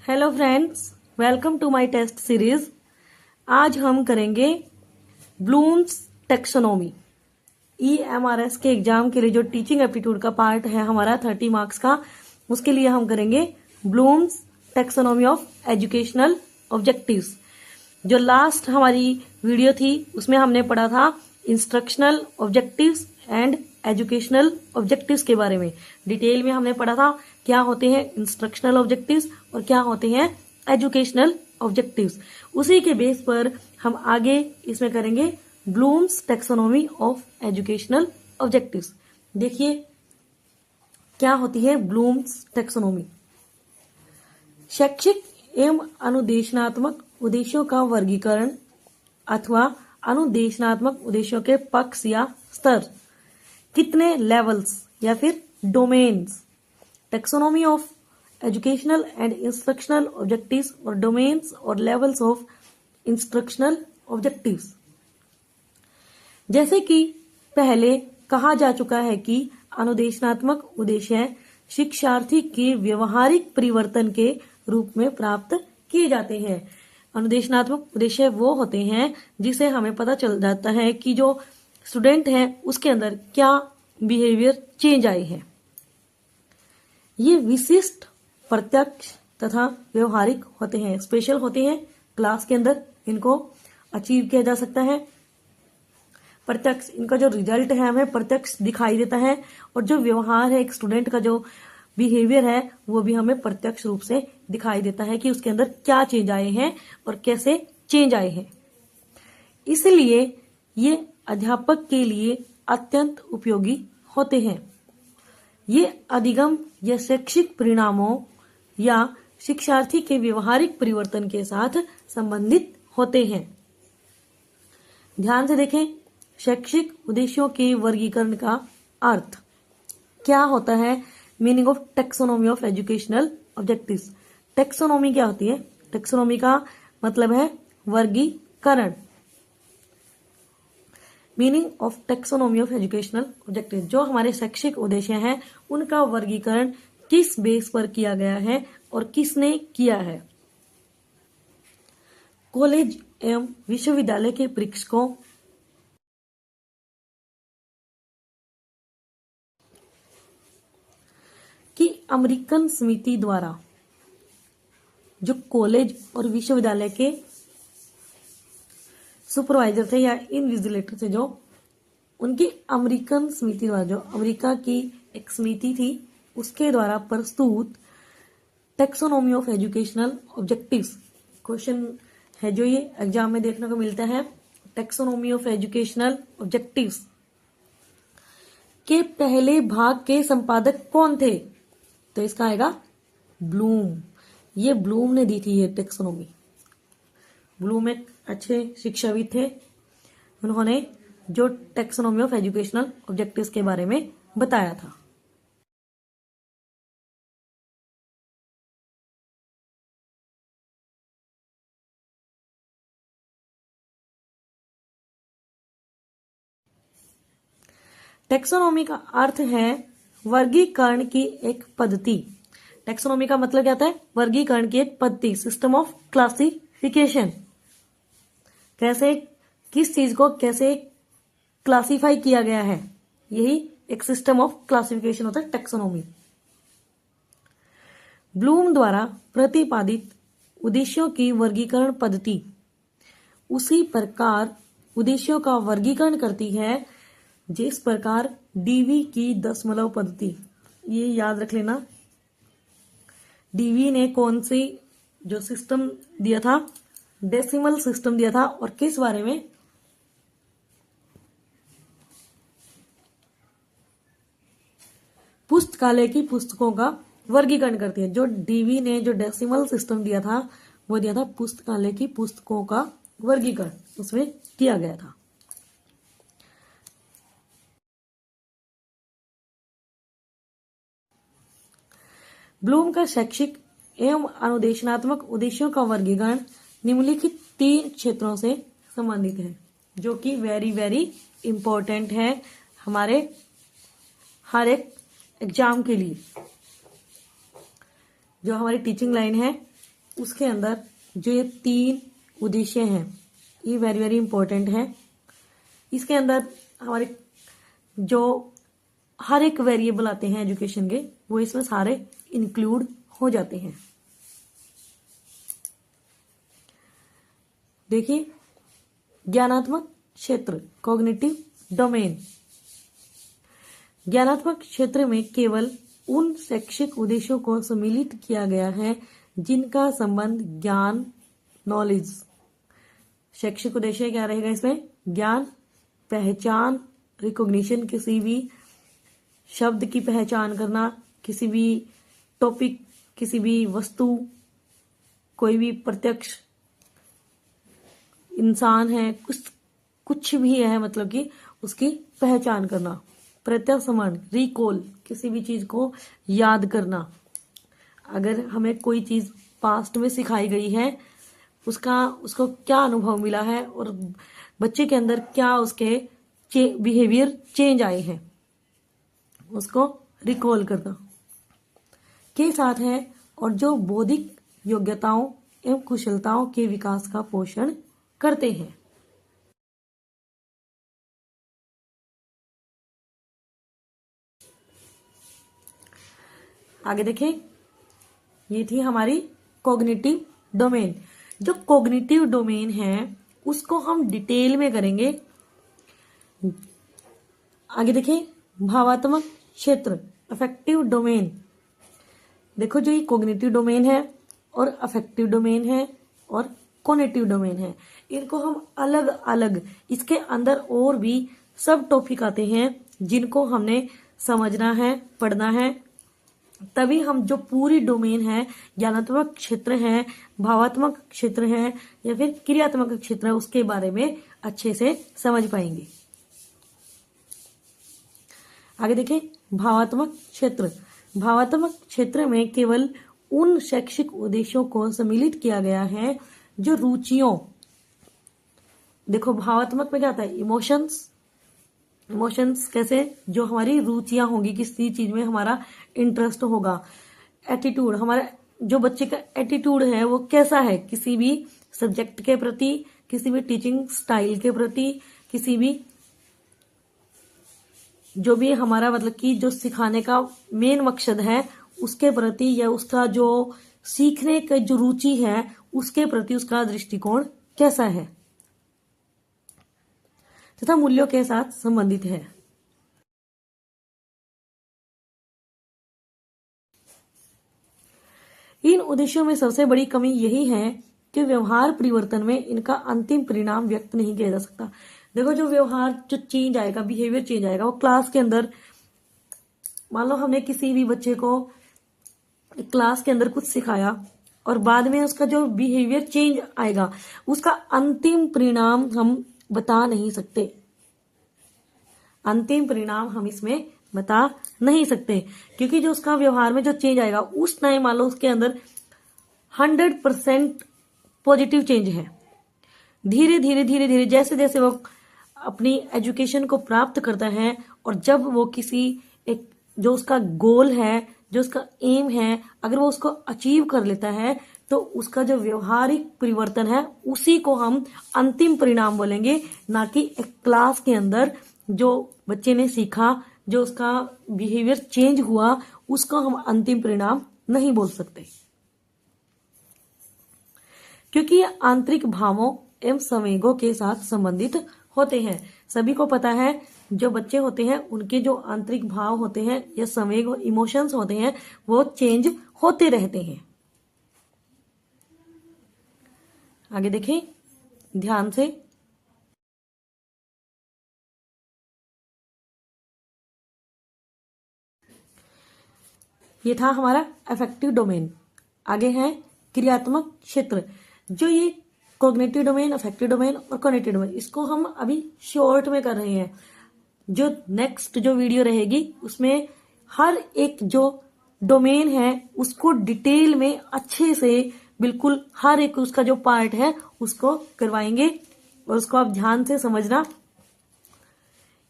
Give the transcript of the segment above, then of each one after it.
Hello friends, welcome to my test series. आज हम करेंगे ब्लूम्स टेक्सोनोमी। EMRS के एग्जाम के लिए जो टीचिंग एप्टीट्यूड का पार्ट है हमारा 30 मार्क्स का, उसके लिए हम करेंगे Bloom's taxonomy of educational objectives. जो लास्ट हमारी वीडियो थी उसमें हमने पढ़ा था instructional objectives and educational objectives के बारे में। डिटेल में हमने पढ़ा था क्या होते हैं इंस्ट्रक्शनल ऑब्जेक्टिव्स और क्या होते हैं एजुकेशनल ऑब्जेक्टिव्स। उसी के बेस पर हम आगे इसमें करेंगे Bloom's taxonomy of educational objectives. देखिए क्या होती है ब्लूम्स टेक्सोनोमी। शैक्षिक एवं अनुदेशनात्मक उद्देश्यों का वर्गीकरण अथवा अनुदेशनात्मक उद्देश्यों के पक्ष या स्तर, कितने लेवल्स या फिर domains. Taxonomy of educational and instructional objectives और डोमेन्स और लेवल्स ऑफ इंस्ट्रक्शनल ऑब्जेक्टिव्स। जैसे कि पहले कहा जा चुका है कि अनुदेशनात्मक उद्देश्य शिक्षार्थी के व्यवहारिक परिवर्तन के रूप में प्राप्त किए जाते हैं। अनुदेशनात्मक उद्देश्य वो होते हैं जिसे हमें पता चल जाता है कि जो स्टूडेंट है उसके अंदर क्या बिहेवियर चेंज आए हैं। ये विशिष्ट, प्रत्यक्ष तथा व्यवहारिक होते हैं, स्पेशल होते हैं। क्लास के अंदर इनको अचीव किया जा सकता है। प्रत्यक्ष, इनका जो रिजल्ट है हमें प्रत्यक्ष दिखाई देता है, और जो व्यवहार है एक स्टूडेंट का जो बिहेवियर है वो भी हमें प्रत्यक्ष रूप से दिखाई देता है कि उसके अंदर क्या चेंज आए हैं और कैसे चेंज आए हैं। इसलिए ये अध्यापक के लिए अत्यंत उपयोगी होते हैं। ये अधिगम या शैक्षिक परिणामों या शिक्षार्थी के व्यवहारिक परिवर्तन के साथ संबंधित होते हैं। ध्यान से देखें, शैक्षिक उद्देश्यों के वर्गीकरण का अर्थ क्या होता है। Meaning of taxonomy of educational objectives. Taxonomy क्या होती है? टेक्सोनोमी का मतलब है वर्गीकरण। Meaning of taxonomy of educational objective, जो हमारे शैक्षिक उद्देश्य हैं उनका वर्गीकरण किस बेस पर किया गया है और किसने किया है। कॉलेज एवं विश्वविद्यालय के परीक्षकों की अमेरिकन समिति द्वारा, जो कॉलेज और विश्वविद्यालय के सुपरवाइजर थे या इनविजिलेटर थे, जो उनकी अमेरिकन समिति द्वारा, जो अमेरिका की एक समिति थी उसके द्वारा प्रस्तुत taxonomy of educational objectives. Question है जो ये एग्जाम में देखने को मिलता है। टेक्सोनोमी ऑफ एजुकेशनल ऑब्जेक्टिव्स के पहले भाग के संपादक कौन थे? तो इसका आएगा ब्लूम। ये ब्लूम ने दी थी ये टेक्सोनोमी। ब्लूम एक अच्छे शिक्षाविद थे। उन्होंने जो टेक्सोनोमी ऑफ एजुकेशनल ऑब्जेक्टिव्स के बारे में बताया था। टेक्सोनोमी का अर्थ है वर्गीकरण की एक पद्धति। टेक्सोनोमी का मतलब क्या होता है? वर्गीकरण की एक पद्धति, सिस्टम ऑफ क्लासिफिकेशन। कैसे, किस चीज को कैसे क्लासिफाई किया गया है, यही एक सिस्टम ऑफ क्लासिफिकेशन होता है टेक्सोनोमी। ब्लूम द्वारा प्रतिपादित उद्देश्यों की वर्गीकरण पद्धति उसी प्रकार उद्देश्यों का वर्गीकरण करती है जिस प्रकार डीवी की दशमलव पद्धति। ये याद रख लेना, डीवी ने कौन सी जो सिस्टम दिया था, डेसिमल सिस्टम दिया था, और किस बारे में? पुस्तकालय की पुस्तकों का वर्गीकरण करती है। जो डीवी ने जो डेसिमल सिस्टम दिया था वो दिया था पुस्तकालय की पुस्तकों का वर्गीकरण, उसमें किया गया था। ब्लूम का शैक्षिक एवं अनुदेशनात्मक उद्देश्यों का वर्गीकरण निम्नलिखित 3 क्षेत्रों से संबंधित है, जो कि वेरी वेरी इंपॉर्टेंट है हमारे हर एक एग्जाम के लिए। जो हमारी टीचिंग लाइन है उसके अंदर जो ये 3 उद्देश्य हैं ये वेरी वेरी इंपॉर्टेंट है। इसके अंदर हमारे जो हर एक वेरिएबल आते हैं एजुकेशन के वो इसमें सारे इंक्लूड हो जाते हैं। देखिए, ज्ञानात्मक क्षेत्र कॉग्निटिव डोमेन। ज्ञानात्मक क्षेत्र में केवल उन शैक्षिक उद्देश्यों को सम्मिलित किया गया है जिनका संबंध ज्ञान नॉलेज। शैक्षिक उद्देश्य क्या रहेगा इसमें? ज्ञान, पहचान, रिकॉग्निशन, किसी भी शब्द की पहचान करना, किसी भी टॉपिक, किसी भी वस्तु, कोई भी प्रत्यक्ष इंसान है, कुछ भी है, मतलब कि उसकी पहचान करना। प्रत्यक्ष स्मरण, रिकॉल, किसी भी चीज को याद करना। अगर हमें कोई चीज पास्ट में सिखाई गई है, उसको क्या अनुभव मिला है और बच्चे के अंदर क्या उसके बिहेवियर चेंज आए हैं, उसको रिकॉल करना के साथ है, और जो बौद्धिक योग्यताओं एवं कुशलताओं के विकास का पोषण करते हैं। आगे देखें, ये थी हमारी कॉग्निटिव डोमेन। जो कॉग्निटिव डोमेन है उसको हम डिटेल में करेंगे। आगे देखें, भावात्मक क्षेत्र अफेक्टिव डोमेन। देखो, जो ये कॉग्निटिव डोमेन है और अफेक्टिव डोमेन है और कॉग्निटिव डोमेन है, इनको हम अलग अलग, इसके अंदर और भी सब टॉपिक आते हैं जिनको हमने समझना है, पढ़ना है, तभी हम जो पूरी डोमेन है, ज्ञानात्मक क्षेत्र है, भावात्मक क्षेत्र है या फिर क्रियात्मक क्षेत्र है, उसके बारे में अच्छे से समझ पाएंगे। आगे देखें, भावात्मक क्षेत्र। भावात्मक क्षेत्र में केवल उन शैक्षिक उद्देश्यों को सम्मिलित किया गया है जो रुचियों, देखो भावात्मक में क्या आता है? इमोशंस कैसे? जो हमारी रुचियां होंगी, किसी चीज में हमारा इंटरेस्ट होगा। एटीट्यूड, हमारा जो बच्चे का एटीट्यूड है वो कैसा है, किसी भी सब्जेक्ट के प्रति, किसी भी टीचिंग स्टाइल के प्रति, किसी भी जो भी हमारा मतलब कि जो सिखाने का मेन मकसद है उसके प्रति, या उसका जो सीखने का जो रुचि है उसके प्रति उसका दृष्टिकोण कैसा है, तथा मूल्यों के साथ संबंधित है। इन उद्देश्यों में सबसे बड़ी कमी यही है कि व्यवहार परिवर्तन में इनका अंतिम परिणाम व्यक्त नहीं किया जा सकता। देखो, जो व्यवहार जो चेंज आएगा, बिहेवियर चेंज आएगा, वो क्लास के अंदर, मान लो हमने किसी भी बच्चे को क्लास के अंदर कुछ सिखाया और बाद में उसका जो बिहेवियर चेंज आएगा, उसका अंतिम परिणाम हम बता नहीं सकते। अंतिम परिणाम हम इसमें बता नहीं सकते, क्योंकि जो उसका व्यवहार में जो चेंज आएगा उस टाइम मान लो उसके अंदर 100% पॉजिटिव चेंज है। धीरे धीरे जैसे जैसे वो अपनी एजुकेशन को प्राप्त करता है और जब वो किसी एक जो उसका गोल है, जो उसका एम है, अगर वो उसको अचीव कर लेता है तो उसका जो व्यवहारिक परिवर्तन है उसी को हम अंतिम परिणाम बोलेंगे, ना कि एक क्लास के अंदर जो बच्चे ने सीखा, जो उसका बिहेवियर चेंज हुआ, उसको हम अंतिम परिणाम नहीं बोल सकते, क्योंकि ये आंतरिक भावों एवं संवेगों के साथ संबंधित होते हैं। सभी को पता है जो बच्चे होते हैं उनके जो आंतरिक भाव होते हैं या संवेग इमोशंस होते हैं वो चेंज होते रहते हैं। आगे देखें ध्यान से। ये था हमारा अफेक्टिव डोमेन। आगे है क्रियात्मक क्षेत्र। जो ये कॉग्निटिव डोमेन, अफेक्टिव डोमेन और कॉग्निटिव डोमेन, इसको हम अभी शॉर्ट में कर रहे हैं। जो नेक्स्ट जो वीडियो रहेगी उसमें हर एक जो डोमेन है उसको डिटेल में अच्छे से बिल्कुल हर एक उसका जो पार्ट है उसको करवाएंगे और उसको आप ध्यान से समझना।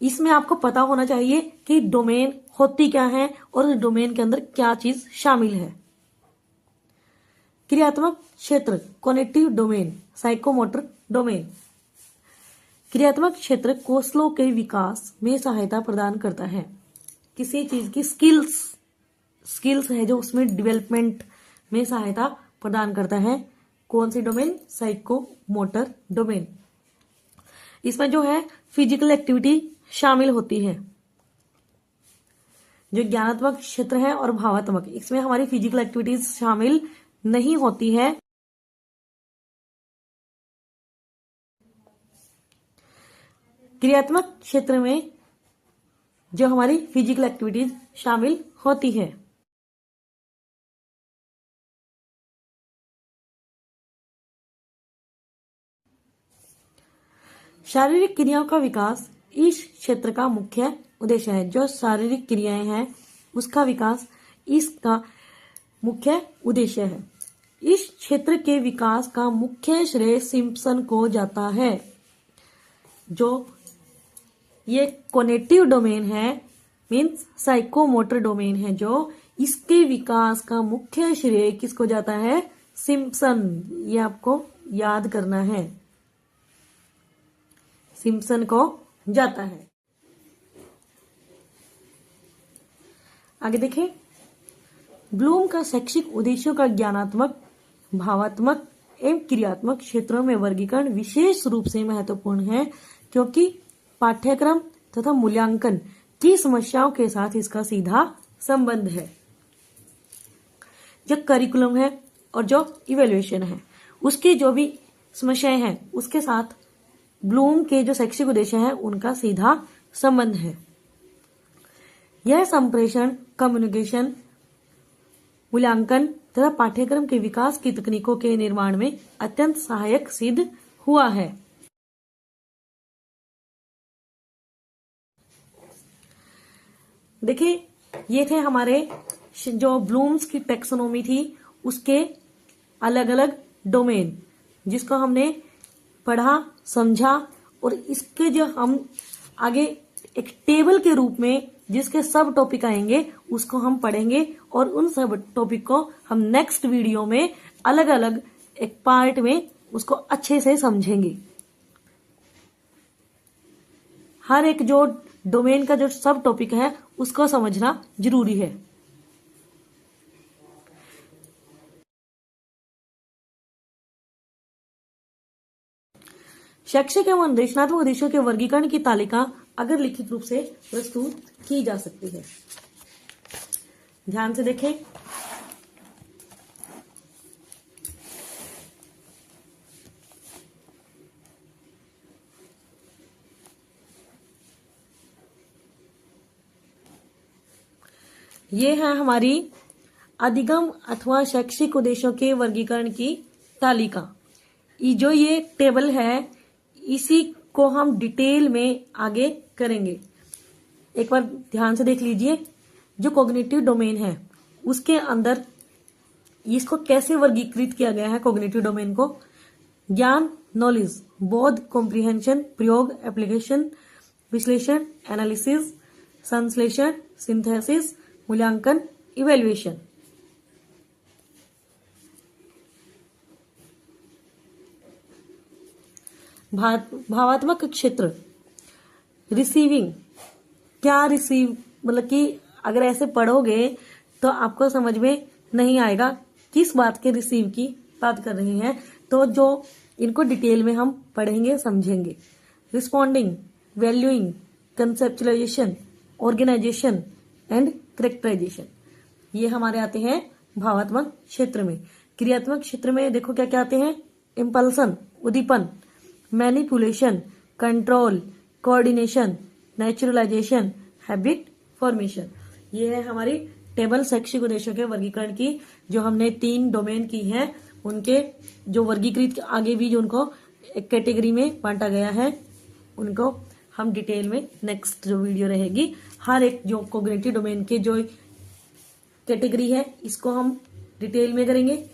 इसमें आपको पता होना चाहिए कि डोमेन होती क्या है और उस डोमेन के अंदर क्या चीज शामिल है। क्रियात्मक क्षेत्र कॉग्निटिव डोमेन, साइकोमोटर डोमेन। क्रियात्मक क्षेत्र कौशलों के विकास में सहायता प्रदान करता है। किसी चीज की स्किल्स है जो उसमें डेवलपमेंट में सहायता प्रदान करता है। कौन सी डोमेन? Psychomotor domain. इसमें जो है फिजिकल एक्टिविटी शामिल होती है। जो ज्ञानात्मक क्षेत्र है और भावात्मक, इसमें हमारी फिजिकल एक्टिविटीज शामिल नहीं होती है। क्रियात्मक क्षेत्र में जो हमारी फिजिकल एक्टिविटीज शामिल होती है। शारीरिक क्रियाओं का विकास इस क्षेत्र का मुख्य उद्देश्य है। जो शारीरिक क्रियाएं हैं उसका विकास इसका मुख्य उद्देश्य है। इस क्षेत्र के विकास का मुख्य श्रेय सिम्पसन को जाता है। जो ये कॉग्निटिव डोमेन है, मीन्स साइकोमोटर डोमेन है, जो इसके विकास का मुख्य श्रेय किसको जाता है? सिम्पसन। ये आपको याद करना है, सिम्पसन को जाता है। आगे देखें, ब्लूम का शैक्षिक उद्देश्यों का ज्ञानात्मक, भावात्मक एवं क्रियात्मक क्षेत्रों में वर्गीकरण विशेष रूप से महत्वपूर्ण है, क्योंकि पाठ्यक्रम तथा मूल्यांकन की समस्याओं के साथ इसका सीधा संबंध है। जो करिकुलम है और जो इवेल्युएशन है, उसकी जो भी समस्याएं हैं उसके साथ ब्लूम के जो शैक्षिक उद्देश्य हैं उनका सीधा संबंध है। यह संप्रेषण, कम्युनिकेशन, मूल्यांकन तथा पाठ्यक्रम के विकास की तकनीकों के निर्माण में अत्यंत सहायक सिद्ध हुआ है। देखिए, ये थे हमारे जो ब्लूम्स की टेक्सोनोमी थी उसके अलग अलग डोमेन, जिसको हमने पढ़ा, समझा, और इसके जो हम आगे एक टेबल के रूप में जिसके सब टॉपिक आएंगे उसको हम पढ़ेंगे, और उन सब टॉपिक को हम नेक्स्ट वीडियो में अलग अलग एक पार्ट में उसको अच्छे से समझेंगे। हर एक जो डोमेन का जो सब टॉपिक है उसको समझना जरूरी है। शैक्षिक एवं अनुदेशनात्मक उद्देश्यों के वर्गीकरण की तालिका अगर लिखित रूप से प्रस्तुत की जा सकती है। ध्यान से देखें, ये है हमारी अधिगम अथवा शैक्षिक उद्देश्यों के वर्गीकरण की तालिका। जो ये टेबल है इसी को हम डिटेल में आगे करेंगे। एक बार ध्यान से देख लीजिए, जो कॉग्निटिव डोमेन है उसके अंदर इसको कैसे वर्गीकृत किया गया है। कॉग्निटिव डोमेन को ज्ञान, नॉलेज, बोध, कॉम्प्रिहेंशन, प्रयोग, एप्लीकेशन, विश्लेषण, एनालिसिस, संश्लेषण, सिंथेसिस, मूल्यांकन, इवेल्युएशन। भावात्मक क्षेत्र रिसीविंग। क्या रिसीव मतलब कि अगर ऐसे पढ़ोगे तो आपको समझ में नहीं आएगा किस बात के रिसीव की बात कर रहे हैं, तो जो इनको डिटेल में हम पढ़ेंगे, समझेंगे। Responding, valuing, conceptualization, organization and characterization, ये हमारे आते हैं भावात्मक क्षेत्र में। क्रियात्मक क्षेत्र में देखो क्या क्या आते हैं। इम्पल्सन, उद्दीपन, manipulation, control, coordination, naturalisation, habit formation. ये है हमारी टेबल शैक्षिक उद्देश्यों के वर्गीकरण की, जो हमने 3 डोमेन की है। उनके जो वर्गीकृत आगे भी जो उनको एक कैटेगरी में बांटा गया है, उनको हम डिटेल में नेक्स्ट जो वीडियो रहेगी, हर एक जो कॉग्निटिव डोमेन के जो कैटेगरी है इसको हम डिटेल में करेंगे।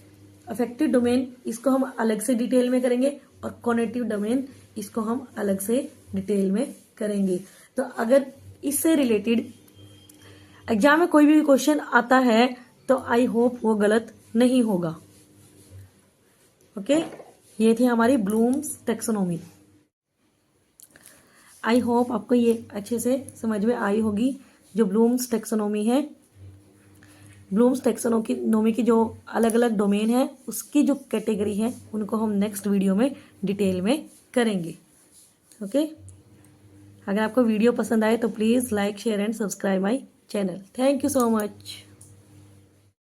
अफेक्टिव डोमेन इसको हम अलग से डिटेल में करेंगे, और कॉग्निटिव डोमेन इसको हम अलग से डिटेल में करेंगे। तो अगर इससे रिलेटेड एग्जाम में कोई भी क्वेश्चन आता है तो आई होप वो गलत नहीं होगा। ओके, ये थी हमारी ब्लूम्स टैक्सोनॉमी। आई होप आपको ये अच्छे से समझ में आई होगी। जो ब्लूम्स टैक्सोनॉमी है, ब्लूम्स टैक्सोनॉमी की जो अलग अलग डोमेन है, उसकी जो कैटेगरी है, उनको हम नेक्स्ट वीडियो में डिटेल में करेंगे। ओके, अगर आपको वीडियो पसंद आए तो please like share and subscribe my channel. Thank you so much.